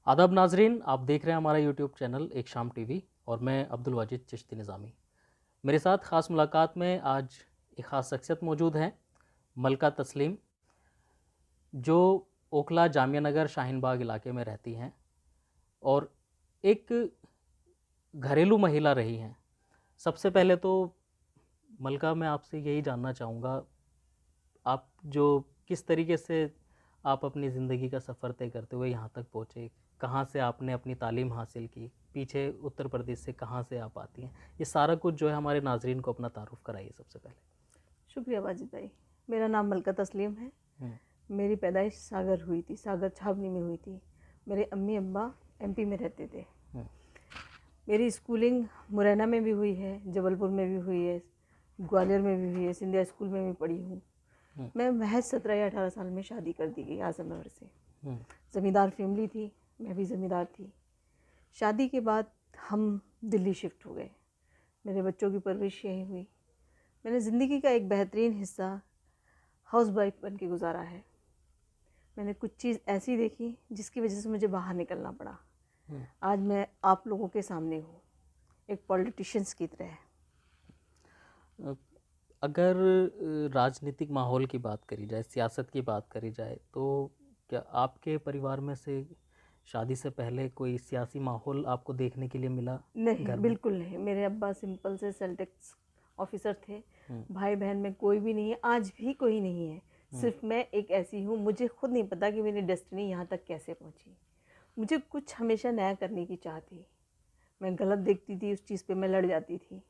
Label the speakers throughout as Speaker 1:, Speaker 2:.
Speaker 1: आदाब नाजरीन, आप देख रहे हैं हमारा यूट्यूब चैनल एक शाम टीवी और मैं अब्दुल वाजिद चिश्ती निज़ामी। मेरे साथ ख़ास मुलाकात में आज एक ख़ास शख्सियत मौजूद हैं, मलका तस्लीम, जो ओखला जामिया नगर शाहीन बाग इलाके में रहती हैं और एक घरेलू महिला रही हैं। सबसे पहले तो मलका, मैं आपसे यही जानना चाहूँगा, आप जो किस तरीके से आप अपनी ज़िंदगी का सफ़र तय करते हुए यहाँ तक पहुँचे, कहाँ से आपने अपनी तालीम हासिल की, पीछे उत्तर प्रदेश से कहाँ से आप आती हैं, ये सारा कुछ जो है हमारे नाजरीन को अपना तारुफ कराइए सबसे पहले।
Speaker 2: शुक्रिया वाजिद भाई। मेरा नाम मलका तस्लीम है। मेरी पैदाइश सागर हुई थी, सागर छावनी में हुई थी। मेरे अम्मी अब्बा एमपी में रहते थे। मेरी स्कूलिंग मुरैना में भी हुई है, जबलपुर में भी हुई है, ग्वालियर में भी हुई है, सिंधिया स्कूल में भी पढ़ी हूँ। मैं महज 17 या 18 साल में शादी कर दी गई आजमनगर से। ज़मींदार फैमिली थी, मैं भी ज़मींदार थी। शादी के बाद हम दिल्ली शिफ्ट हो गए। मेरे बच्चों की परवरिश यहीं हुई। मैंने ज़िंदगी का एक बेहतरीन हिस्सा हाउस वाइफ बन के गुजारा है। मैंने कुछ चीज़ ऐसी देखी जिसकी वजह से मुझे बाहर निकलना पड़ा। आज मैं आप लोगों के सामने हूँ, एक पॉलिटिशियंस की तरह।
Speaker 1: अगर राजनीतिक माहौल की बात करी जाए, सियासत की बात करी जाए, तो क्या आपके परिवार में से शादी से पहले कोई सियासी माहौल आपको देखने के लिए मिला?
Speaker 2: नहीं,
Speaker 1: घर में?
Speaker 2: बिल्कुल नहीं। मेरे अब्बा सिंपल से सेल टैक्स ऑफिसर थे। भाई बहन में कोई भी नहीं है, आज भी कोई नहीं है। सिर्फ मैं एक ऐसी हूँ, मुझे खुद नहीं पता कि मेरी डेस्टिनी यहाँ तक कैसे पहुँची। मुझे कुछ हमेशा नया करने की चाह थी। मैं गलत देखती थी, उस चीज़ पे मैं लड़ जाती थी,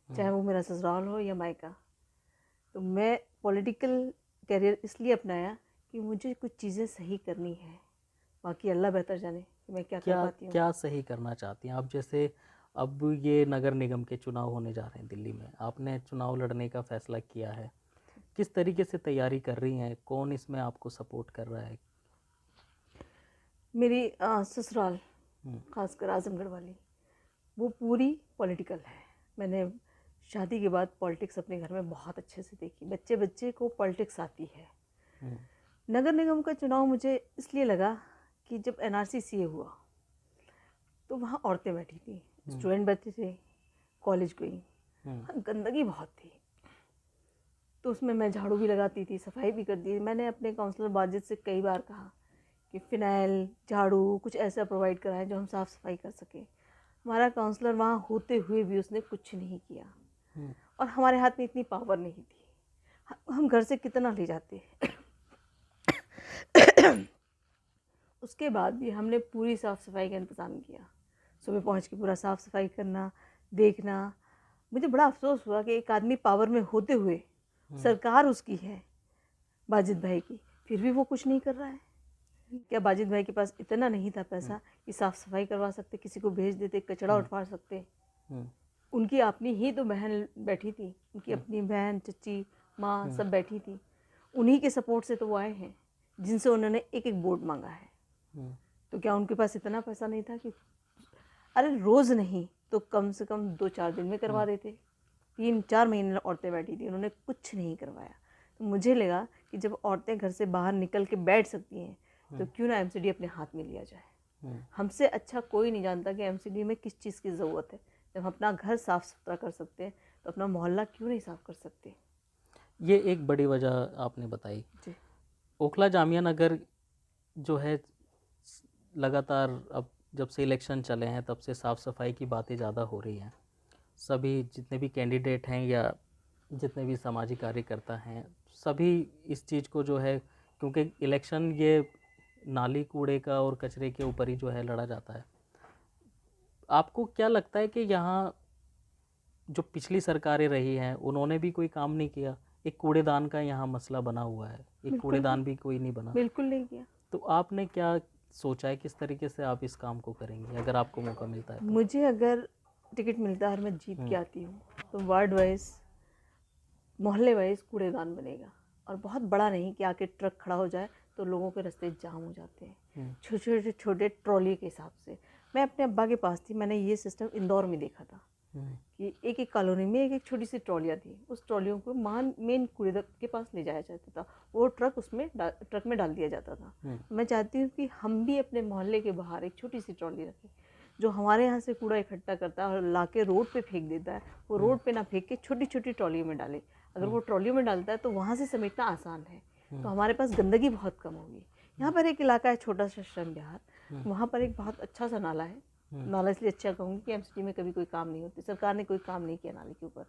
Speaker 2: चाहे वो मेरा ससुराल हो या मायका। तो मैं पॉलिटिकल करियर इसलिए अपनाया कि मुझे कुछ चीज़ें सही करनी है। बाकी अल्लाह बेहतर जाने कि मैं क्या कर पाती हूँ।
Speaker 1: क्या सही करना चाहती हैं आप? जैसे अब ये नगर निगम के चुनाव होने जा रहे हैं दिल्ली में, आपने चुनाव लड़ने का फैसला किया है, किस तरीके से तैयारी कर रही हैं? कौन इसमें आपको सपोर्ट कर रहा है?
Speaker 2: मेरी ससुराल, खासकर आजमगढ़ वाली, वो पूरी पॉलिटिकल है। मैंने शादी के बाद पॉलिटिक्स अपने घर में बहुत अच्छे से देखी। बच्चे बच्चे को पॉलिटिक्स आती है। नगर निगम का चुनाव मुझे इसलिए लगा कि जब एनआरसी सीए हुआ तो वहाँ औरतें बैठी थी, स्टूडेंट बैठे थे, कॉलेज गई, गंदगी बहुत थी। तो उसमें मैं झाड़ू भी लगाती थी, सफाई भी करती थी। मैंने अपने काउंसलर बाजिद से कई बार कहा कि फ़िनाइल, झाड़ू कुछ ऐसा प्रोवाइड कराएं जो हम साफ़ सफाई कर सकें। हमारा काउंसलर वहाँ होते हुए भी उसने कुछ नहीं किया। और हमारे हाथ में इतनी पावर नहीं थी, हम घर से कितना ले जाते। उसके बाद भी हमने पूरी साफ़ सफाई का इंतज़ाम किया। सुबह पहुँच के पूरा साफ़ सफाई करना, देखना। मुझे बड़ा अफसोस हुआ कि एक आदमी पावर में होते हुए, सरकार उसकी है बाजिद भाई की, फिर भी वो कुछ नहीं कर रहा है। क्या बाजिद भाई के पास इतना नहीं था पैसा कि साफ़ सफाई करवा सकते, किसी को भेज देते, कचरा उठवा सकते? उनकी अपनी ही तो बहन बैठी थी, उनकी अपनी बहन, चच्ची, माँ सब बैठी थी। उन्हीं के सपोर्ट से तो वो आए हैं, जिनसे उन्होंने एक एक वोट मांगा है। तो क्या उनके पास इतना पैसा नहीं था कि अरे रोज़ नहीं तो कम से कम 2-4 दिन में करवा देते? 3-4 महीने औरतें बैठी थी, उन्होंने कुछ नहीं करवाया। तो मुझे लगा कि जब औरतें घर से बाहर निकल के बैठ सकती हैं तो क्यों ना एमसीडी अपने हाथ में लिया जाए। हमसे अच्छा कोई नहीं जानता कि एमसीडी में किस चीज़ की ज़रूरत है। जब हम अपना घर साफ़ सुथरा कर सकते हैं तो अपना मोहल्ला क्यों नहीं साफ़ कर सकते?
Speaker 1: ये एक बड़ी वजह आपने बताई।
Speaker 2: जी।
Speaker 1: ओखला जामिया नगर जो है, लगातार अब जब से इलेक्शन चले हैं तब से साफ़ सफाई की बातें ज़्यादा हो रही हैं। सभी जितने भी कैंडिडेट हैं या जितने भी सामाजिक कार्यकर्ता हैं, सभी इस चीज़ को जो है, क्योंकि इलेक्शन ये नाली कूड़े का और कचरे के ऊपर ही जो है लड़ा जाता है। आपको क्या लगता है कि यहाँ जो पिछली सरकारें रही हैं उन्होंने भी कोई काम नहीं किया? एक कूड़ेदान का यहाँ मसला बना हुआ है, एक कूड़ेदान भी कोई नहीं बना।
Speaker 2: बिल्कुल नहीं किया।
Speaker 1: तो आपने क्या सोचा है, किस तरीके से आप इस काम को करेंगे अगर आपको मौका मिलता है तो?
Speaker 2: मुझे अगर टिकट मिलता है और मैं जीत के आती हूँ तो वार्ड वाइज, मोहल्ले वाइज कूड़ेदान बनेगा। और बहुत बड़ा नहीं कि आके ट्रक खड़ा हो जाए तो लोगों के रास्ते जाम हो जाते हैं। छोटे छोटे छोटे ट्रॉली के हिसाब से। मैं अपने अब्बा के पास थी, मैंने ये सिस्टम इंदौर में देखा था। कि एक एक कॉलोनी में एक एक छोटी सी ट्रॉलियाँ थी, उस ट्रॉलियों को मेन कूड़ेदान के पास ले जाया जाता था, वो ट्रक में डाल दिया जाता था। मैं चाहती हूँ कि हम भी अपने मोहल्ले के बाहर एक छोटी सी ट्रॉली रखें, जो हमारे यहाँ से कूड़ा इकट्ठा करता है और ला के रोड पे फेंक देता है, वो रोड पे ना फेंक के छोटी छोटी ट्रॉलियों में डाले। अगर वो ट्रॉलियों में डालता है तो वहाँ से समेटना आसान है, तो हमारे पास गंदगी बहुत कम होगी। यहाँ पर एक इलाका है छोटा सा श्रम विहार, वहाँ पर एक बहुत अच्छा सा नाला है। नाला इसलिए अच्छा कहूँगी कि एमसीडी में कभी कोई काम नहीं होती, सरकार ने कोई काम नहीं किया नाले के ऊपर,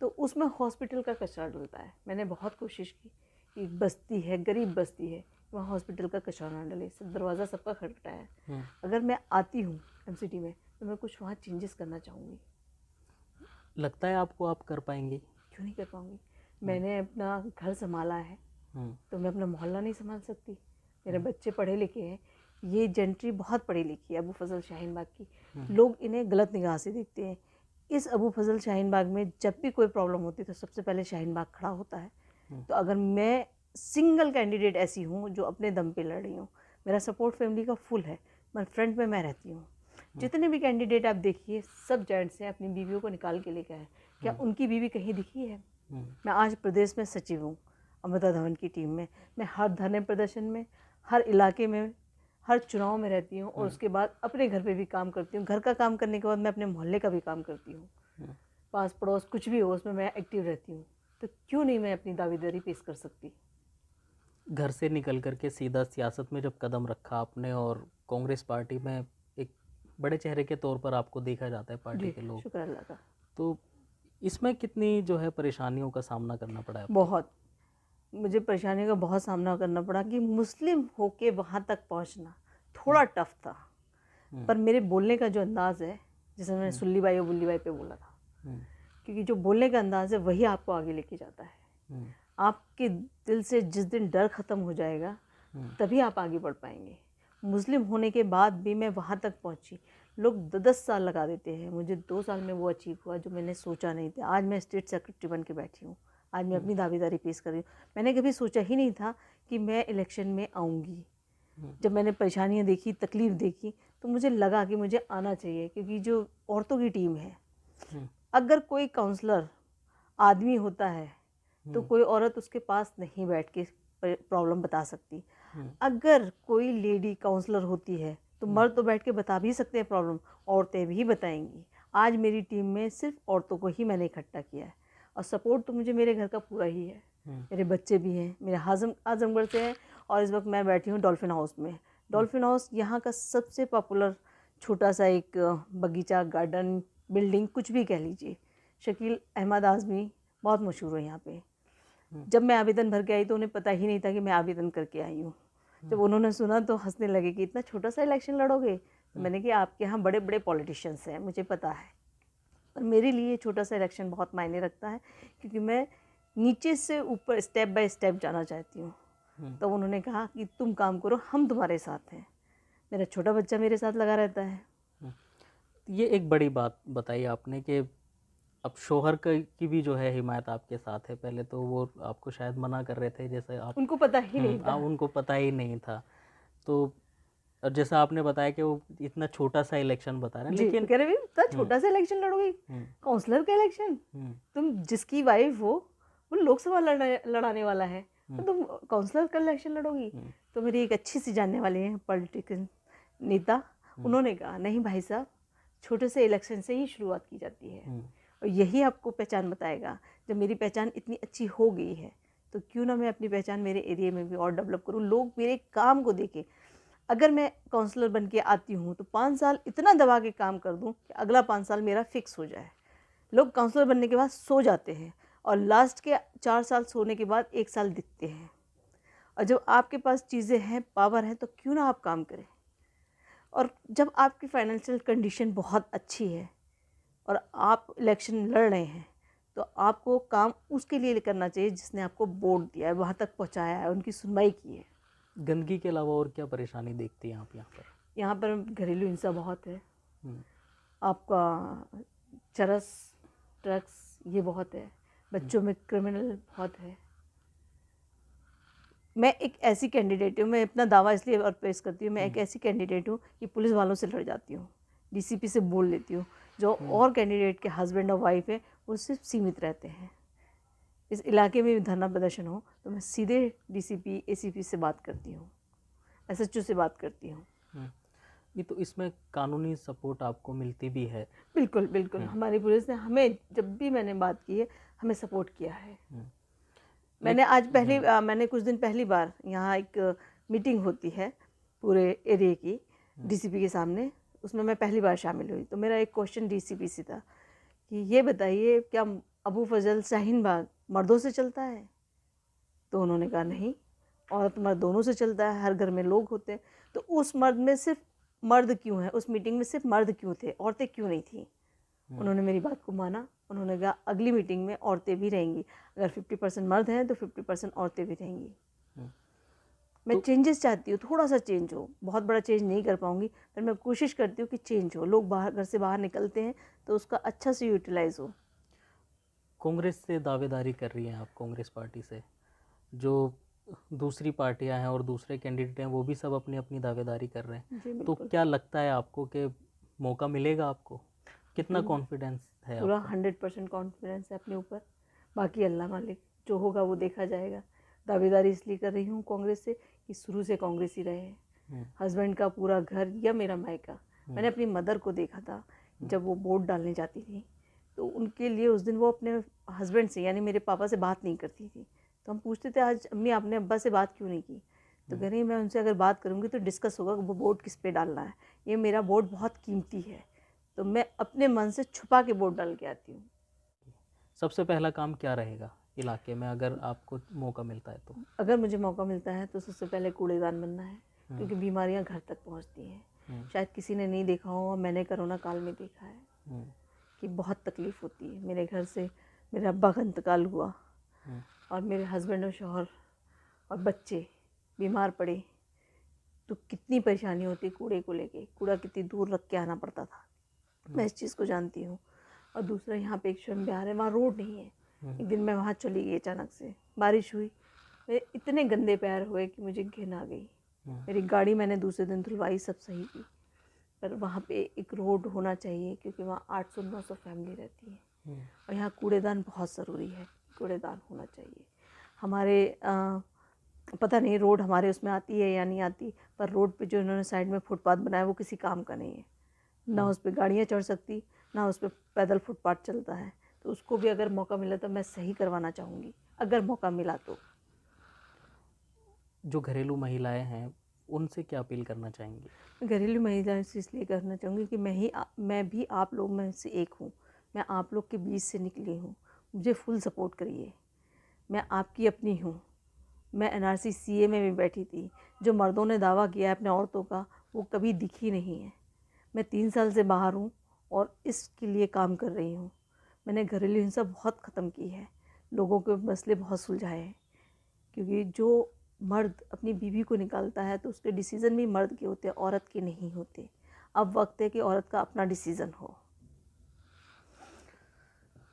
Speaker 2: तो उसमें हॉस्पिटल का कचरा डलता है। मैंने बहुत कोशिश की कि बस्ती है, गरीब बस्ती है, वहाँ हॉस्पिटल का कचरा ना डले, सब दरवाज़ा सबका खटखटाया है। अगर मैं आती हूँ एमसीडी में तो मैं कुछ वहाँ चेंजेस करना चाहूँगी।
Speaker 1: लगता है आपको आप कर पाएंगी?
Speaker 2: क्यों नहीं कर पाऊँगी? मैंने अपना घर संभाला है, तो मैं अपना मोहल्ला नहीं संभाल सकती? मेरे बच्चे पढ़े लिखे हैं, ये जेंट्री बहुत पढ़ी लिखी है अबू फजल शाहीन बाग की, लोग इन्हें गलत निगाह से देखते हैं। इस अबू फजल शाहीन बाग में जब भी कोई प्रॉब्लम होती है तो सबसे पहले शाहीन बाग खड़ा होता है। तो अगर मैं सिंगल कैंडिडेट ऐसी हूँ जो अपने दम पे लड़ रही हूँ, मेरा सपोर्ट फैमिली का फुल है, मैं फ्रंट में मैं रहती हूँ। जितने भी कैंडिडेट आप देखिए सब जेंट्स हैं, अपनी बीवियों को निकाल के लेकर आए, क्या उनकी बीवी कहीं दिखी है? मैं आज प्रदेश में सचिव हूँ अमृता धवन की टीम में, मैं हर धरने प्रदर्शन में, हर इलाके में, हर चुनाव में रहती हूँ, और उसके बाद अपने घर पे भी काम करती हूँ। घर का काम करने के बाद मैं अपने मोहल्ले का भी काम करती हूँ। पास पड़ोस कुछ भी हो उसमें मैं एक्टिव रहती हूँ, तो क्यों नहीं मैं अपनी दावेदारी पेश कर सकती?
Speaker 1: घर से निकल करके सीधा सियासत में जब कदम रखा आपने और कांग्रेस पार्टी में एक बड़े चेहरे के तौर पर आपको देखा जाता है पार्टी के लोग,
Speaker 2: शुक्र अल्लाह का।
Speaker 1: तो इसमें कितनी जो है परेशानियों का सामना करना पड़ा है?
Speaker 2: बहुत, मुझे परेशानी का बहुत सामना करना पड़ा कि मुस्लिम होके वहाँ तक पहुँचना थोड़ा टफ था, पर मेरे बोलने का जो अंदाज़ है, जैसे मैंने सुल्ली बाई और बुल्ली बाई पे बोला था, क्योंकि जो बोलने का अंदाज़ है वही आपको आगे लेके जाता है। आपके दिल से जिस दिन डर ख़त्म हो जाएगा तभी आप आगे बढ़ पाएंगे। मुस्लिम होने के बाद भी मैं वहाँ तक पहुँची। लोग 10 साल लगा देते हैं, मुझे 2 साल में वो अचीव हुआ जो मैंने सोचा नहीं था। आज मैं स्टेट सेक्रेटरी बन के बैठी हूँ, आज मैं अपनी दावेदारी पेश कर रही हूँ। मैंने कभी सोचा ही नहीं था कि मैं इलेक्शन में आऊँगी। जब मैंने परेशानियाँ देखी, तकलीफ़ देखी, तो मुझे लगा कि मुझे आना चाहिए, क्योंकि जो औरतों की टीम है, अगर कोई काउंसलर आदमी होता है तो कोई औरत उसके पास नहीं बैठ के प्रॉब्लम बता सकती। अगर कोई लेडी काउंसलर होती है तो मर्द तो बैठ के बता भी सकते हैं प्रॉब्लम, औरतें भी बताएंगी। आज मेरी टीम में सिर्फ औरतों को ही मैंने इकट्ठा किया है, और सपोर्ट तो मुझे मेरे घर का पूरा ही है। मेरे बच्चे भी हैं, मेरे आजमगढ़ से हैं, और इस वक्त मैं बैठी हूँ डॉल्फिन हाउस में। डॉल्फिन हाउस यहाँ का सबसे पॉपुलर छोटा सा एक बगीचा, गार्डन, बिल्डिंग, कुछ भी कह लीजिए। शकील अहमद आज़मी बहुत मशहूर है यहाँ पे। जब मैं आवेदन भर के आई तो उन्हें पता ही नहीं था कि मैं आवेदन करके आई हूँ। जब उन्होंने सुना तो हंसने लगे कि इतना छोटा सा इलेक्शन लड़ोगे। तो मैंने कहा आपके यहाँ बड़े बड़े पॉलिटिशियंस हैं, मुझे पता है, पर मेरे लिए छोटा सा इलेक्शन बहुत मायने रखता है, क्योंकि मैं नीचे से ऊपर स्टेप बाय स्टेप जाना चाहती हूँ। तो उन्होंने कहा कि तुम काम करो, हम तुम्हारे साथ हैं। मेरा छोटा बच्चा मेरे साथ लगा रहता है।
Speaker 1: ये एक बड़ी बात बताई आपने कि अब शोहर की भी जो है हिमायत आपके साथ है। पहले तो वो आपको शायद मना कर रहे थे, जैसे आप,
Speaker 2: उनको पता ही नहीं था।
Speaker 1: उनको पता ही नहीं था। तो और जैसा आपने बताया कि वो इतना छोटा सा इलेक्शन बता रहे हैं, लेकिन
Speaker 2: कह रहे इतना छोटा सा इलेक्शन लड़ोगी, काउंसलर का इलेक्शन, तुम जिसकी वाइफ हो वो लोकसभा लड़ाने वाला है, तो तुम काउंसलर का इलेक्शन लड़ोगी। तो मेरी एक अच्छी सी जानने वाली है पॉलिटिकल नेता, उन्होंने कहा नहीं भाई साहब, छोटे से इलेक्शन से ही शुरुआत की जाती है, और यही आपको पहचान बताएगा। जब मेरी पहचान इतनी अच्छी हो गई है तो क्यों ना मैं अपनी पहचान मेरे एरिया में भी और डेवलप करूँ, लोग मेरे काम को देखें। अगर मैं काउंसलर बन के आती हूँ तो 5 साल इतना दबा के काम कर दूँ कि अगला 5 साल मेरा फिक्स हो जाए। लोग काउंसलर बनने के बाद सो जाते हैं, और लास्ट के 4 साल सोने के बाद 1 साल दिखते हैं। और जब आपके पास चीज़ें हैं, पावर है, तो क्यों ना आप काम करें। और जब आपकी फाइनेंशियल कंडीशन बहुत अच्छी है और आप इलेक्शन लड़ रहे हैं, तो आपको काम उसके लिए करना चाहिए जिसने आपको वोट दिया है, वहाँ तक पहुँचाया है, उनकी सुनवाई की है।
Speaker 1: गंदगी के अलावा और क्या परेशानी देखती हैं आप यहाँ पर?
Speaker 2: यहाँ पर घरेलू हिंसा बहुत है, आपका चरस, ड्रग्स, ये बहुत है, बच्चों में क्रिमिनल बहुत है। मैं एक ऐसी कैंडिडेट हूँ, मैं अपना दावा इसलिए और पेश करती हूँ, मैं एक ऐसी कैंडिडेट हूँ कि पुलिस वालों से लड़ जाती हूँ। डीसीपी से बोल लेती हूँ। जो और कैंडिडेट के हस्बैंड और वाइफ है वो सिर्फ सीमित रहते हैं। इस इलाके में भी धरना प्रदर्शन हो तो मैं सीधे डीसीपी एसीपी से बात करती हूँ, एसएचओ से बात करती हूँ।
Speaker 1: नहीं तो इसमें कानूनी सपोर्ट आपको मिलती भी है?
Speaker 2: बिल्कुल बिल्कुल, हमारी पुलिस ने हमें, जब भी मैंने बात की है, हमें सपोर्ट किया है। मैंने कुछ दिन पहली बार यहाँ एक मीटिंग होती है पूरे एरिया की डीसीपी के सामने, उसमें मैं पहली बार शामिल हुई। तो मेरा एक क्वेश्चन डीसीपी से था कि ये बताइए क्या अबू फजल शाहीन बाग मर्दों से चलता है? तो उन्होंने कहा नहीं, औरत मर्द दोनों से चलता है, हर घर में लोग होते हैं। तो उस मर्द में सिर्फ मर्द क्यों है, उस मीटिंग में सिर्फ मर्द क्यों थे, औरतें क्यों नहीं थी? उन्होंने मेरी बात को माना। उन्होंने कहा अगली मीटिंग में औरतें भी रहेंगी, अगर 50% मर्द हैं तो 50% औरतें भी रहेंगी। मैं चेंजेस चाहती हूँ, थोड़ा सा चेंज हो, बहुत बड़ा चेंज नहीं कर पाऊँगी पर मैं कोशिश करती हूँ कि चेंज हो। लोग बाहर, घर से बाहर निकलते हैं तो उसका अच्छा से यूटिलाइज हो।
Speaker 1: कांग्रेस से दावेदारी कर रही हैं आप, कांग्रेस पार्टी से, जो दूसरी पार्टियां हैं और दूसरे कैंडिडेट हैं वो भी सब अपनी अपनी दावेदारी कर रहे हैं, तो क्या लगता है आपको कि मौका मिलेगा आपको? कितना कॉन्फिडेंस है
Speaker 2: पूरा
Speaker 1: आपका?
Speaker 2: 100% कॉन्फिडेंस है अपने ऊपर। बाकी अल्लाह मालिक, जो होगा वो देखा जाएगा। दावेदारी इसलिए कर रही हूँ कांग्रेस से कि शुरू से कांग्रेस ही रहे हैं। हस्बैंड का पूरा घर या मेरा मायका, मैंने अपनी मदर को देखा था जब वो वोट डालने जाती थी तो उनके लिए उस दिन वो अपने हस्बैंड से यानी मेरे पापा से बात नहीं करती थी। तो हम पूछते थे आज अम्मी आपने अब्बा से बात क्यों नहीं की? तो कह रही मैं उनसे अगर बात करूँगी तो डिस्कस होगा कि वो वोट किस पे डालना है, ये मेरा वोट बहुत कीमती है, तो मैं अपने मन से छुपा के वोट डाल के आती हूँ।
Speaker 1: सबसे पहला काम क्या रहेगा इलाके में अगर आपको मौका मिलता है तो?
Speaker 2: अगर मुझे मौका मिलता है तो सबसे पहले कूड़ेदान बनना है, क्योंकि बीमारियां घर तक पहुंचती हैं। शायद किसी ने नहीं देखा हो, मैंने कोरोना काल में देखा है कि बहुत तकलीफ़ होती है। मेरे घर से मेरे अब्बा का इंतकाल हुआ और मेरे हस्बैंड और शौहर और बच्चे बीमार पड़े तो कितनी परेशानी होती, कूड़े को लेके, कूड़ा कितनी दूर रख के आना पड़ता था। मैं इस चीज़ को जानती हूँ। और दूसरा, यहाँ पे एक स्वयं बिहार है, वहाँ रोड नहीं है। एक दिन मैं वहाँ चली गई, अचानक से बारिश हुई, मेरे इतने गंदे पैर हुए कि मुझे घिन आ गई। मेरी गाड़ी मैंने दूसरे दिन धुलवाई, सब सही की, पर वहाँ पे एक रोड होना चाहिए क्योंकि वहाँ 800-900 फैमिली रहती है और यहाँ कूड़ेदान बहुत ज़रूरी है, कूड़ेदान होना चाहिए। हमारे पता नहीं रोड हमारे उसमें आती है या नहीं आती, पर रोड पे जो इन्होंने साइड में फुटपाथ बनाया वो किसी काम का नहीं है, ना उस पर गाड़ियाँ चढ़ सकती, ना उस पर पैदल फुटपाथ चलता है। तो उसको भी अगर मौका मिला तो मैं सही करवाना चाहूँगी, अगर मौका मिला तो।
Speaker 1: जो घरेलू महिलाएं हैं उनसे क्या अपील करना चाहेंगी?
Speaker 2: घरेलू महिलाएं से इसलिए करना चाहूँगी कि मैं भी आप लोग में से एक हूँ, मैं आप लोग के बीच से निकली हूँ, मुझे फुल सपोर्ट करिए। मैं आपकी अपनी हूँ। मैं एनआरसी सीए में भी बैठी थी, जो मर्दों ने दावा किया है अपने औरतों का वो कभी दिखी नहीं है। मैं 3 साल से बाहर हूँ और इसके लिए काम कर रही हूँ। मैंने घरेलू हिंसा बहुत ख़त्म की है, लोगों के मसले बहुत सुलझाए हैं, क्योंकि जो मर्द अपनी बीवी को निकालता है तो उसके डिसीज़न भी मर्द के होते हैं, औरत के नहीं होते। अब वक्त है कि औरत का अपना डिसीज़न हो।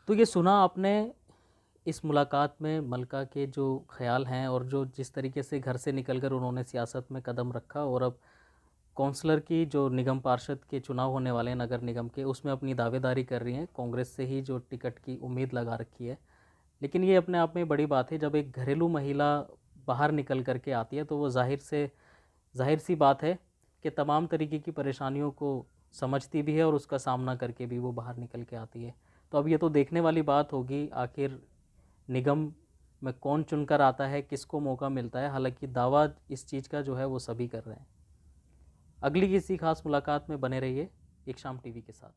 Speaker 1: तो ये सुना आपने इस मुलाकात में मलका के जो ख्याल हैं और जो जिस तरीके से घर से निकलकर उन्होंने सियासत में कदम रखा और अब काउंसलर की जो निगम पार्षद के चुनाव होने वाले हैं नगर निगम के, उसमें अपनी दावेदारी कर रही हैं, कांग्रेस से ही जो टिकट की उम्मीद लगा रखी है। लेकिन ये अपने आप में बड़ी बात है, जब एक घरेलू महिला बाहर निकल करके आती है तो वो जाहिर सी बात है कि तमाम तरीके की परेशानियों को समझती भी है और उसका सामना करके भी वो बाहर निकल के आती है। तो अब ये तो देखने वाली बात होगी आखिर निगम में कौन चुनकर आता है, किसको मौका मिलता है। हालांकि दावा इस चीज़ का जो है वो सभी कर रहे हैं। अगली किसी खास मुलाकात में बने रहिए एक शाम टीवी के साथ।